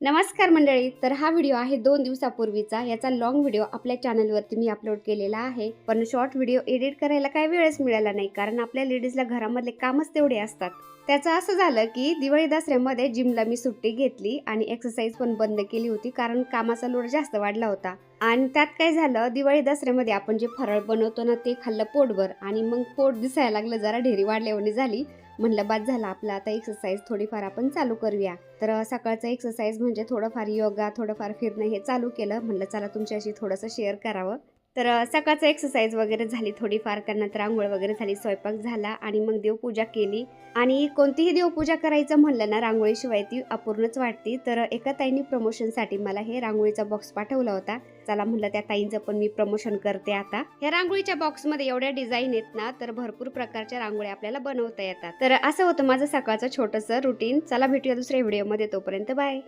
नमस्कार मंडळी. तर हा व्हिडिओ आहे 2 दिवसापूर्वीचा. याचा लॉंग व्हिडिओ आपल्या चॅनलवरती मी अपलोड केलेला आहे. पण शॉर्ट व्हिडिओ एडिट करायला काही वेळच मिळाला नाही, कारण आपल्या लेडीजला घरामधले कामच तेवढे असतात. त्याचं असं झालं की दिवाळी दसऱ्यामध्ये जिमला मी सुट्टी घेतली आणि एक्सरसाइज पण बंद केली होती, कारण कामाचा लोड जास्त वाढला होता. आणि त्यात काय झालं, दिवाळी दसऱ्यामध्ये आपण जे फराळ बनवतो ना, ते खाल्लं पोटभर आणि मग पोट दिसायला लागलं, जरा ढेरी वाढल्यावानी झाली. म्हणलं बाद झालं आपलं, आता एक्सरसाइज थोडीफार आपण चालू करूया. तर सकाळचा एक्सरसाइज म्हणजे थोडंफार योगा, थोडंफार फिरणं हे चालू केलं. म्हणलं चला तुमच्याशी थोडंसं शेअर करावं. तर सकाळचं एक्सरसाइज वगैरे झाली थोडीफार, त्यानंतर अंघोळ वगैरे झाली, स्वयंपाक झाला आणि मग देवपूजा केली. आणि कोणतीही देवपूजा करायचं म्हणलं ना, रांगोळीशिवाय ती अपूर्णच वाटते. तर एका ताईंनी प्रमोशनसाठी मला हे रांगोळीचा बॉक्स पाठवला होता. चला म्हणलं त्या ताईंचं पण मी प्रमोशन करते आता. ह्या रांगोळीच्या बॉक्समध्ये एवढ्या डिझाईन आहेत ना, तर भरपूर प्रकारच्या रांगोळ्या आपल्याला बनवता येतात. तर असं होतं माझं सकाळचं छोटंसं रुटीन. चला भेटूया दुसऱ्या व्हिडिओमध्ये, तोपर्यंत बाय.